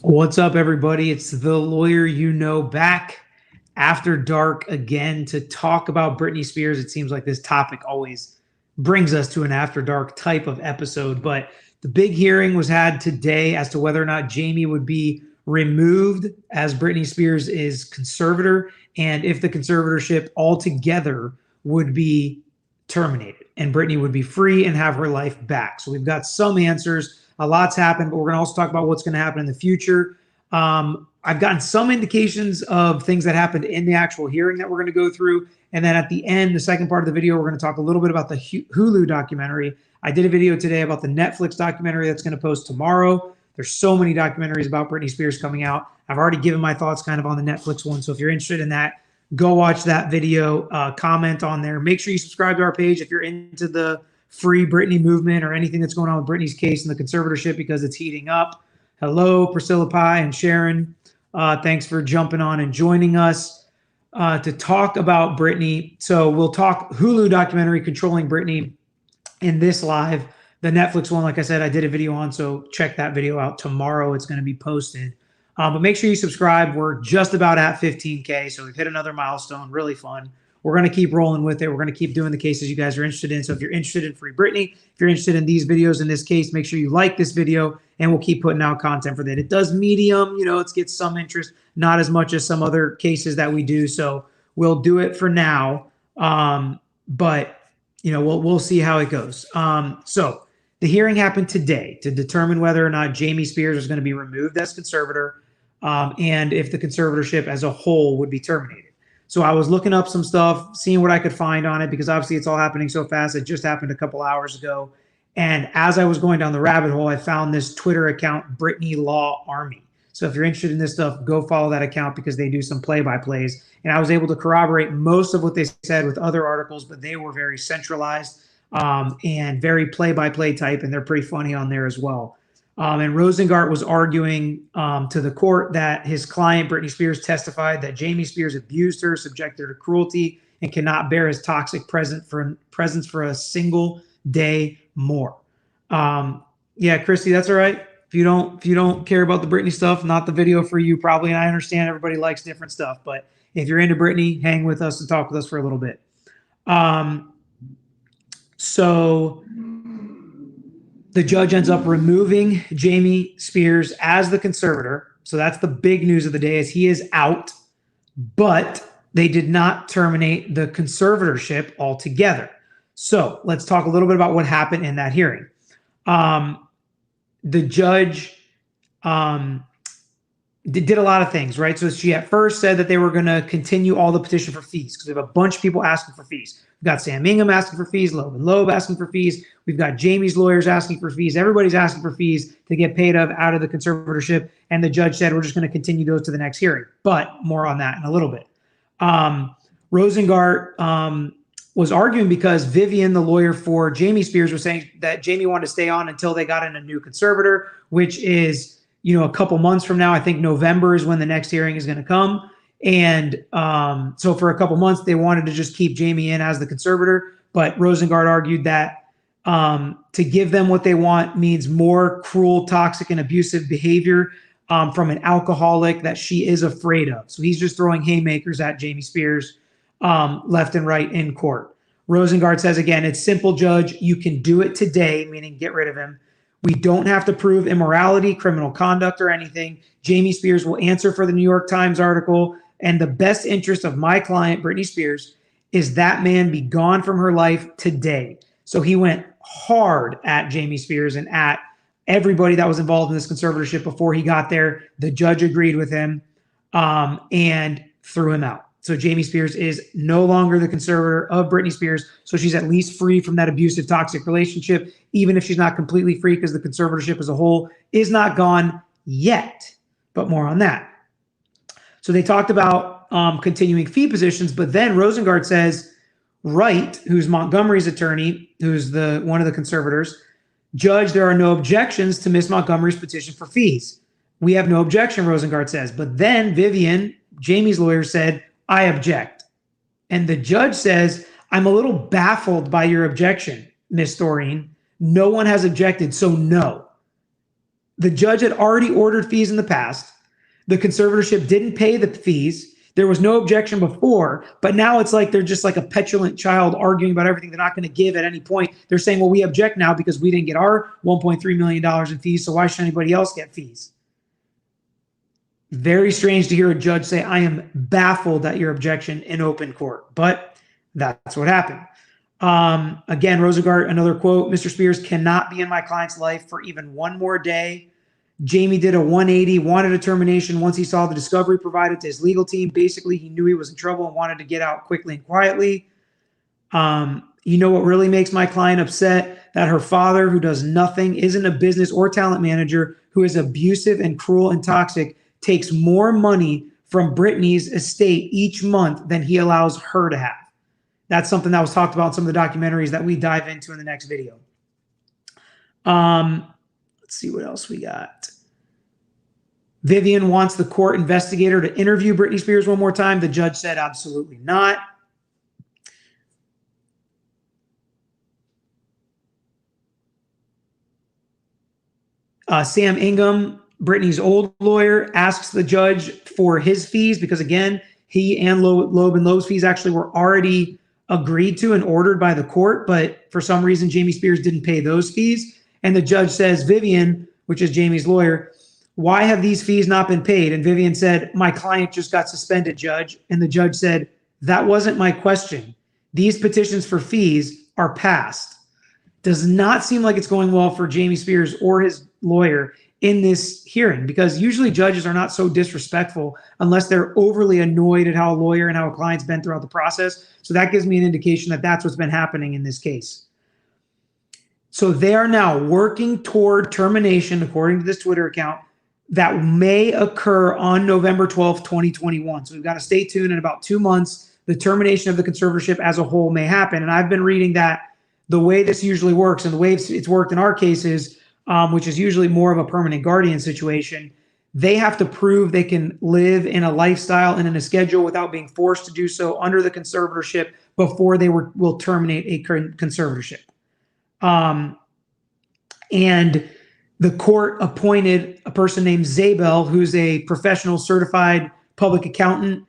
What's up, everybody? It's the lawyer you know back after dark again to talk about Britney Spears. It seems like this topic always brings us to an after dark type of episode, but the big hearing was had today as to whether or not Jamie would be removed as Britney Spears is conservator and if the conservatorship altogether would be terminated and Britney would be free and have her life back. So we've got some answers. A lot's happened, but we're going to also talk about what's going to happen in the future. I've gotten some indications of things that happened in the actual hearing that we're going to go through. And then at the end, the second part of the video, we're going to talk a little bit about the Hulu documentary. I did a video today about the Netflix documentary that's going to post tomorrow. There's so many documentaries about Britney Spears coming out. I've already given my thoughts kind of on the Netflix one. So if you're interested in that, go watch that video, comment on there. Make sure you subscribe to our page if you're into the free Britney movement or anything that's going on with Britney's case and the conservatorship because it's heating up. Hello, Priscilla Pie and Sharon. Thanks for jumping on and joining us to talk about Britney. So we'll talk Hulu documentary, Controlling Britney, in this live. The Netflix one, like I said, I did a video on, so check that video out tomorrow. It's going to be posted. But make sure you subscribe. We're just about at 15K, so we've hit another milestone. Really fun. We're going to keep rolling with it. We're going to keep doing the cases you guys are interested in. So if you're interested in Free Britney, if you're interested in these videos in this case, make sure you like this video and we'll keep putting out content for that. It does medium, it gets some interest, not as much as some other cases that we do. So we'll do it for now. But we'll see how it goes. So the hearing happened today to determine whether or not Jamie Spears is going to be removed as conservator and if the conservatorship as a whole would be terminated. So I was looking up some stuff, seeing what I could find on it, because obviously it's all happening so fast. It just happened a couple hours ago. And as I was going down the rabbit hole, I found this Twitter account, Britney Law Army. So if you're interested in this stuff, go follow that account because they do some play-by-plays. And I was able to corroborate most of what they said with other articles, but they were very centralized and very play-by-play type, and they're pretty funny on there as well. And Rosengart was arguing to the court that his client, Britney Spears, testified that Jamie Spears abused her, subjected her to cruelty, and cannot bear his toxic presence for a single day more. Yeah, Christy, that's all right. If you don't care about the Britney stuff, not the video for you probably. And I understand everybody likes different stuff, but if you're into Britney, hang with us and talk with us for a little bit. So the judge ends up removing Jamie Spears as the conservator. So that's the big news of the day, is he is out, but they did not terminate the conservatorship altogether. So let's talk a little bit about what happened in that hearing. The judge did a lot of things, right? So she at first said that they were going to continue all the petition for fees because we have a bunch of people asking for fees. We've got Sam Ingham asking for fees, Logan Loeb asking for fees. We've got Jamie's lawyers asking for fees. Everybody's asking for fees to get paid out of the conservatorship. And the judge said, we're just going to continue those to the next hearing. But more on that in a little bit. Rosengart was arguing because Vivian, the lawyer for Jamie Spears, was saying that Jamie wanted to stay on until they got in a new conservator, which is, a couple months from now. I think November is when the next hearing is going to come. And so for a couple months, they wanted to just keep Jamie in as the conservator. But Rosengart argued that to give them what they want means more cruel, toxic, and abusive behavior from an alcoholic that she is afraid of. So he's just throwing haymakers at Jamie Spears left and right in court. Rosengart says, again, it's simple, Judge. You can do it today, meaning get rid of him. We don't have to prove immorality, criminal conduct, or anything. Jamie Spears will answer for the New York Times article, and the best interest of my client, Britney Spears, is that man be gone from her life today. So he went hard at Jamie Spears and at everybody that was involved in this conservatorship before he got there. The judge agreed with him and threw him out. So Jamie Spears is no longer the conservator of Britney Spears. So she's at least free from that abusive, toxic relationship, even if she's not completely free because the conservatorship as a whole is not gone yet. But more on that. So they talked about continuing fee positions, but then Rosengart says, Wright, who's Montgomery's attorney, who's one of the conservators, Judge, there are no objections to Miss Montgomery's petition for fees. We have no objection, Rosengart says. But then Vivian, Jamie's lawyer, said, I object. And the judge says, I'm a little baffled by your objection, Miss Doreen. No one has objected, so no. The judge had already ordered fees in the past. The conservatorship didn't pay the fees. There was no objection before, but now it's like they're just like a petulant child arguing about everything they're not going to give at any point. They're saying, well, we object now because we didn't get our $1.3 million in fees, so why should anybody else get fees? Very strange to hear a judge say, I am baffled at your objection in open court, but that's what happened. Again, Rosengart, another quote, Mr. Spears cannot be in my client's life for even one more day. Jamie did a 180, wanted a termination once he saw the discovery provided to his legal team. Basically, he knew he was in trouble and wanted to get out quickly and quietly. You know what really makes my client upset? That her father, who does nothing, isn't a business or talent manager, who is abusive and cruel and toxic, takes more money from Britney's estate each month than he allows her to have. That's something that was talked about in some of the documentaries that we dive into in the next video. Let's see what else we got. Vivian wants the court investigator to interview Britney Spears one more time. The judge said absolutely not. Sam Ingham, Britney's old lawyer, asks the judge for his fees because, again, he and Loeb and Loeb's fees actually were already agreed to and ordered by the court, but for some reason, Jamie Spears didn't pay those fees. And the judge says, Vivian, which is Jamie's lawyer, why have these fees not been paid? And Vivian said, my client just got suspended, judge. And the judge said, that wasn't my question. These petitions for fees are passed. Does not seem like it's going well for Jamie Spears or his lawyer in this hearing, because usually judges are not so disrespectful unless they're overly annoyed at how a lawyer and how a client's been throughout the process. So that gives me an indication that that's what's been happening in this case. So they are now working toward termination, according to this Twitter account, that may occur on November 12th, 2021. So we've got to stay tuned. In about 2 months, the termination of the conservatorship as a whole may happen. And I've been reading that the way this usually works and the way it's worked in our cases, which is usually more of a permanent guardian situation, they have to prove they can live in a lifestyle and in a schedule without being forced to do so under the conservatorship before they will terminate a conservatorship. And the court appointed a person named Zabel, who's a professional certified public accountant,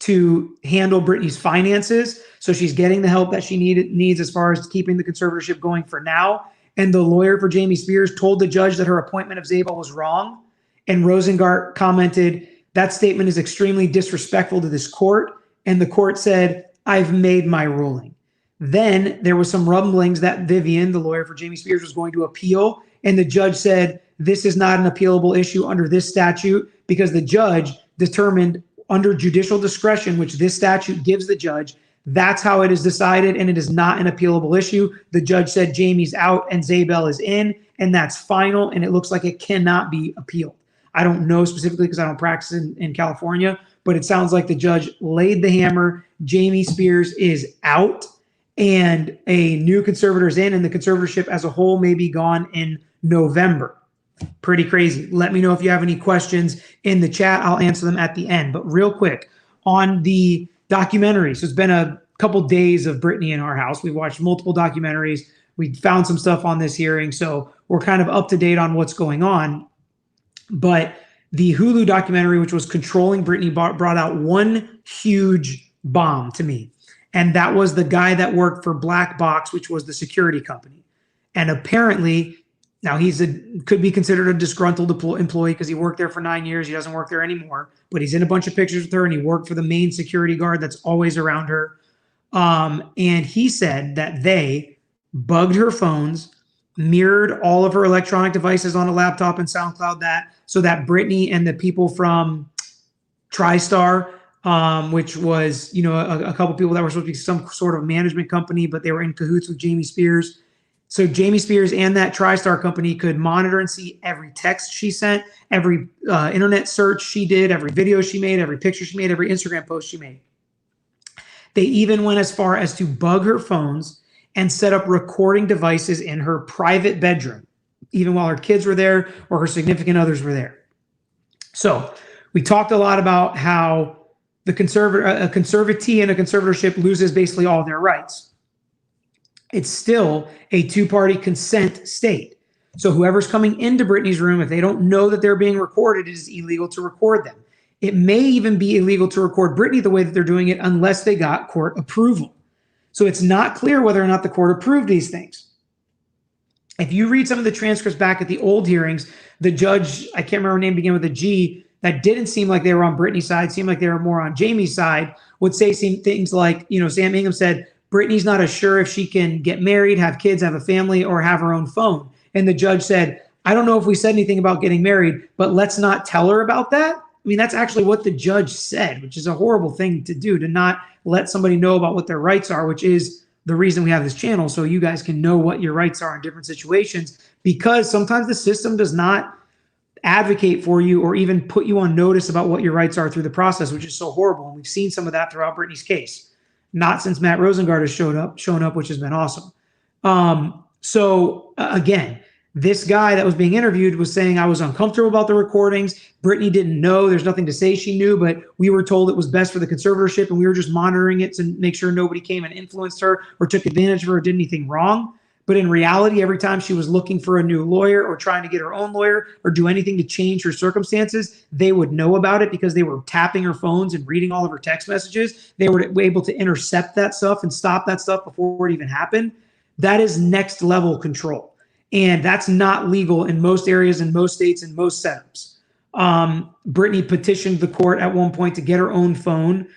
to handle Britney's finances. So she's getting the help that she needs as far as keeping the conservatorship going for now. And the lawyer for Jamie Spears told the judge that her appointment of Zabel was wrong. And Rosengart commented, that statement is extremely disrespectful to this court. And the court said, I've made my ruling. Then there was some rumblings that Vivian, the lawyer for Jamie Spears, was going to appeal. And the judge said, this is not an appealable issue under this statute because the judge determined under judicial discretion, which this statute gives the judge, that's how it is decided, and it is not an appealable issue. The judge said Jamie's out and Zabel is in, and that's final, and it looks like it cannot be appealed. I don't know specifically because I don't practice in California, but it sounds like the judge laid the hammer. Jamie Spears is out, and a new conservator is in, and the conservatorship as a whole may be gone in November. Pretty crazy. Let me know if you have any questions in the chat. I'll answer them at the end. But real quick, on the documentary. So it's been a couple days of Britney in our house. We've watched multiple documentaries. We found some stuff on this hearing. So we're kind of up to date on what's going on. But the Hulu documentary, which was Controlling Britney, brought out one huge bomb to me. And that was the guy that worked for Black Box, which was the security company. And apparently, now could be considered a disgruntled employee because he worked there for 9 years. He doesn't work there anymore, but he's in a bunch of pictures with her, and he worked for the main security guard that's always around her. And he said that they bugged her phones, mirrored all of her electronic devices on a laptop and SoundCloud that, so that Britney and the people from TriStar, which was, a couple people that were supposed to be some sort of management company, but they were in cahoots with Jamie Spears. So Jamie Spears and that TriStar company could monitor and see every text she sent, every internet search she did, every video she made, every picture she made, every Instagram post she made. They even went as far as to bug her phones and set up recording devices in her private bedroom, even while her kids were there or her significant others were there. So we talked a lot about how a conservatee and a conservatorship loses basically all their rights. It's still a two-party consent state. So whoever's coming into Britney's room, if they don't know that they're being recorded, it is illegal to record them. It may even be illegal to record Britney the way that they're doing it unless they got court approval. So it's not clear whether or not the court approved these things. If you read some of the transcripts back at the old hearings, the judge, I can't remember her name, began with a G, that didn't seem like they were on Britney's side, seemed like they were more on Jamie's side, would say things like, Sam Ingham said, Britney's not as sure if she can get married, have kids, have a family, or have her own phone. And the judge said, I don't know if we said anything about getting married, but let's not tell her about that. I mean, that's actually what the judge said, which is a horrible thing to do, to not let somebody know about what their rights are, which is the reason we have this channel, so you guys can know what your rights are in different situations, because sometimes the system does not advocate for you or even put you on notice about what your rights are through the process, which is so horrible. And we've seen some of that throughout Britney's case. Not since Matt Rosengart has shown up, which has been awesome. Again, this guy that was being interviewed was saying, I was uncomfortable about the recordings. Britney didn't know. There's nothing to say she knew, but we were told it was best for the conservatorship, and we were just monitoring it to make sure nobody came and influenced her or took advantage of her or did anything wrong. But in reality, every time she was looking for a new lawyer or trying to get her own lawyer or do anything to change her circumstances, they would know about it because they were tapping her phones and reading all of her text messages. They were able to intercept that stuff and stop that stuff before it even happened. That is next level control. And that's not legal in most areas, in most states, in most setups. Britney petitioned the court at one point to get her own phone.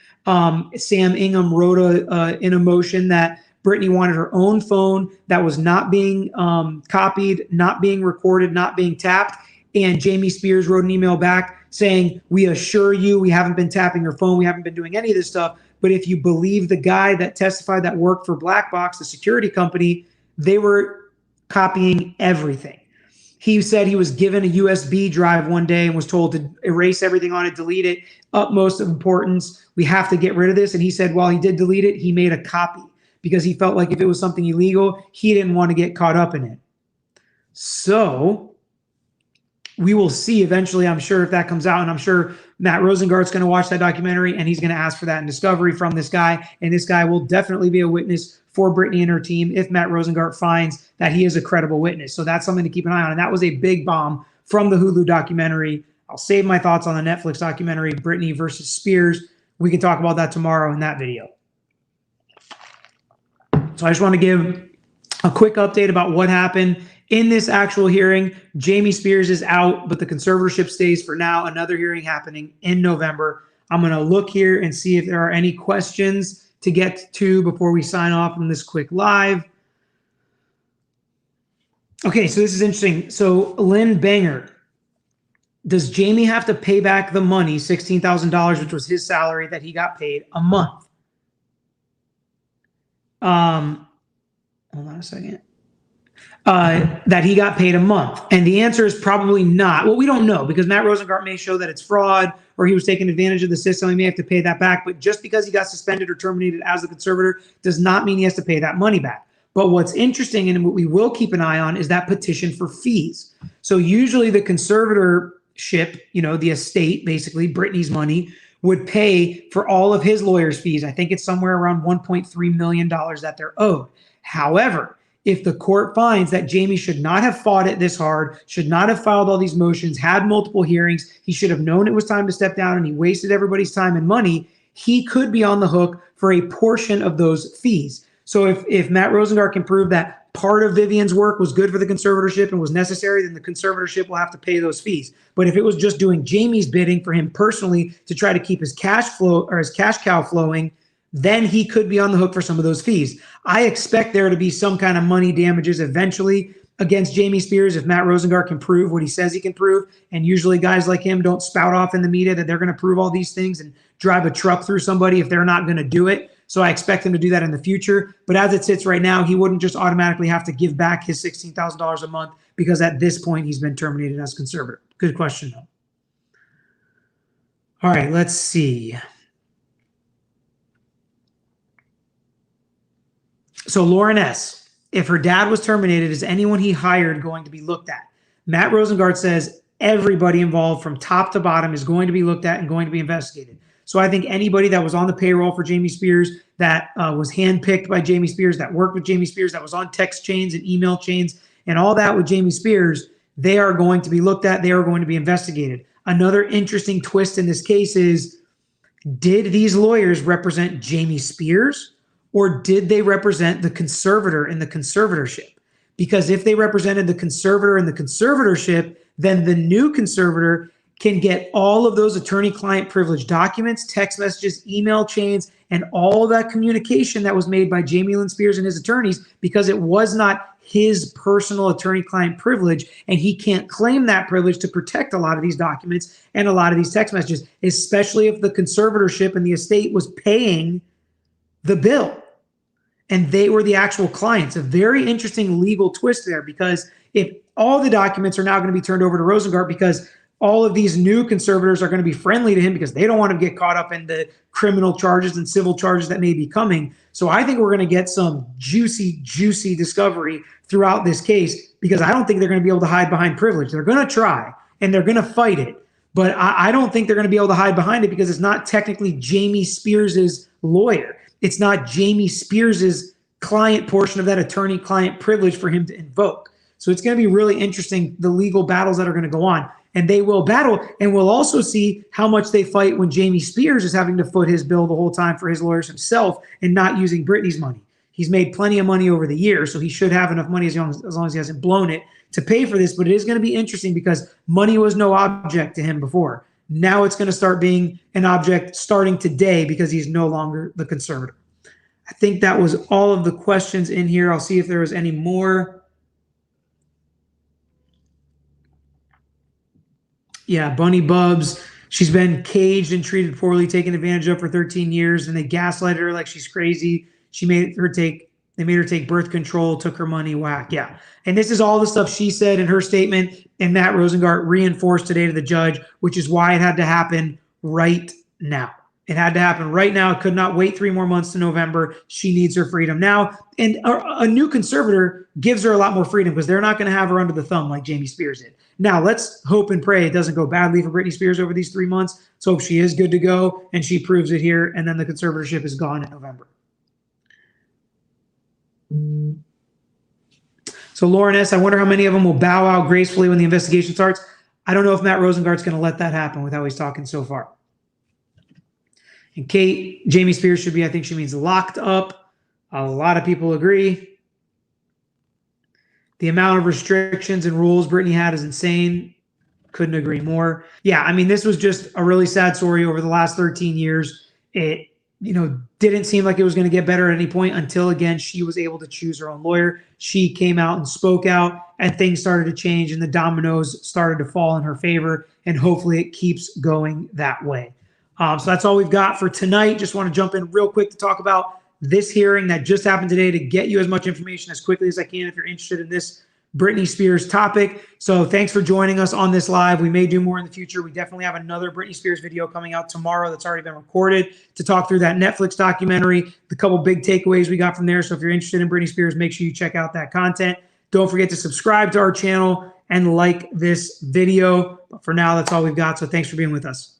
Sam Ingham wrote in a motion that Britney wanted her own phone that was not being copied, not being recorded, not being tapped. And Jamie Spears wrote an email back saying, we assure you we haven't been tapping your phone. We haven't been doing any of this stuff. But if you believe the guy that testified that worked for Black Box, the security company, they were copying everything. He said he was given a USB drive one day and was told to erase everything on it, delete it, utmost of importance. We have to get rid of this. And he said while he did delete it, he made a copy because he felt like if it was something illegal, he didn't want to get caught up in it. So we will see eventually, I'm sure, if that comes out. And I'm sure Matt Rosengart's going to watch that documentary and he's going to ask for that in discovery from this guy. And this guy will definitely be a witness for Britney and her team if Matt Rosengart finds that he is a credible witness. So that's something to keep an eye on. And that was a big bomb from the Hulu documentary. I'll save my thoughts on the Netflix documentary, Britney versus Spears. We can talk about that tomorrow in that video. So I just want to give a quick update about what happened in this actual hearing. Jamie Spears is out, but the conservatorship stays for now. Another hearing happening in November. I'm going to look here and see if there are any questions to get to before we sign off on this quick live. Okay, so this is interesting. So Lynn Banger, does Jamie have to pay back the money, $16,000, which was his salary that he got paid a month? Hold on a second. That he got paid a month. And the answer is probably not. Well, we don't know because Matt Rosengart may show that it's fraud or he was taking advantage of the system. He may have to pay that back. But just because he got suspended or terminated as a conservator does not mean he has to pay that money back. But what's interesting and what we will keep an eye on is that petition for fees. So usually the conservatorship, the estate, basically Britney's money, would pay for all of his lawyer's fees. I think it's somewhere around $1.3 million that they're owed. However, if the court finds that Jamie should not have fought it this hard, should not have filed all these motions, had multiple hearings, he should have known it was time to step down and he wasted everybody's time and money, he could be on the hook for a portion of those fees. So if Matt Rosengart can prove that part of Vivian's work was good for the conservatorship and was necessary, then the conservatorship will have to pay those fees. But if it was just doing Jamie's bidding for him personally to try to keep his cash flow or his cash cow flowing, then he could be on the hook for some of those fees. I expect there to be some kind of money damages eventually against Jamie Spears if Matt Rosengart can prove what he says he can prove. And usually guys like him don't spout off in the media that they're going to prove all these things and drive a truck through somebody if they're not going to do it. So I expect him to do that in the future. But as it sits right now, he wouldn't just automatically have to give back his $16,000 a month because at this point he's been terminated as conservator. Good question, though. All right, let's see. So Lauren S., if her dad was terminated, is anyone he hired going to be looked at? Matt Rosengart says everybody involved from top to bottom is going to be looked at and going to be investigated. So I think anybody that was on the payroll for Jamie Spears, that was handpicked by Jamie Spears, that worked with Jamie Spears, that was on text chains and email chains and all that with Jamie Spears, they are going to be looked at. They are going to be investigated. Another interesting twist in this case is, did these lawyers represent Jamie Spears, or did they represent the conservator in the conservatorship? Because if they represented the conservator in the conservatorship, then the new conservator can get all of those attorney-client privilege documents, text messages, email chains, and all that communication that was made by Jamie Lynn Spears and his attorneys, because it was not his personal attorney-client privilege, and he can't claim that privilege to protect a lot of these documents and a lot of these text messages, especially if the conservatorship and the estate was paying the bill and they were the actual clients. A very interesting legal twist there, because if all the documents are now going to be turned over to Rosengart, because all of these new conservators are going to be friendly to him because they don't want to get caught up in the criminal charges and civil charges that may be coming. So I think we're going to get some juicy, juicy discovery throughout this case, because I don't think they're going to be able to hide behind privilege. They're going to try and they're going to fight it, but I don't think they're going to be able to hide behind it, because it's not technically Jamie Spears's lawyer. It's not Jamie Spears's client portion of that attorney-client privilege for him to invoke. So it's going to be really interesting, the legal battles that are going to go on. And they will battle, and we'll also see how much they fight when Jamie Spears is having to foot his bill the whole time for his lawyers himself and not using Britney's money. He's made plenty of money over the years, so he should have enough money as long as he hasn't blown it to pay for this. But it is going to be interesting, because money was no object to him before. Now it's going to start being an object starting today, because he's no longer the conservator. I think that was all of the questions in here. I'll see if there was any more. Yeah, Bunny Bubs. She's been caged and treated poorly, taken advantage of for 13 years, and they gaslighted her like she's crazy. They made her take birth control, took her money, whack. Yeah. And this is all the stuff she said in her statement, and Matt Rosengart reinforced today to the judge, which is why it had to happen right now. It had to happen right now. It could not wait 3 more months to November. She needs her freedom now. And a new conservator gives her a lot more freedom, because they're not going to have her under the thumb like Jamie Spears did. Now, let's hope and pray it doesn't go badly for Britney Spears over these 3 months. Let's hope she is good to go and she proves it here, and then the conservatorship is gone in November. So Lauren S., I wonder how many of them will bow out gracefully when the investigation starts. I don't know if Matt Rosengart's going to let that happen with how he's talking so far. And Kate, Jamie Spears should be, I think she means locked up. A lot of people agree. The amount of restrictions and rules Britney had is insane. Couldn't agree more. Yeah, I mean, this was just a really sad story over the last 13 years. It, didn't seem like it was going to get better at any point until, again, she was able to choose her own lawyer. She came out and spoke out, and things started to change, and the dominoes started to fall in her favor, and hopefully it keeps going that way. So that's all we've got for tonight. Just want to jump in real quick to talk about this hearing that just happened today, to get you as much information as quickly as I can if you're interested in this Britney Spears topic. So thanks for joining us on this live. We may do more in the future. We definitely have another Britney Spears video coming out tomorrow that's already been recorded to talk through that Netflix documentary, the couple big takeaways we got from there. So if you're interested in Britney Spears, make sure you check out that content. Don't forget to subscribe to our channel and like this video. But for now, that's all we've got. So thanks for being with us.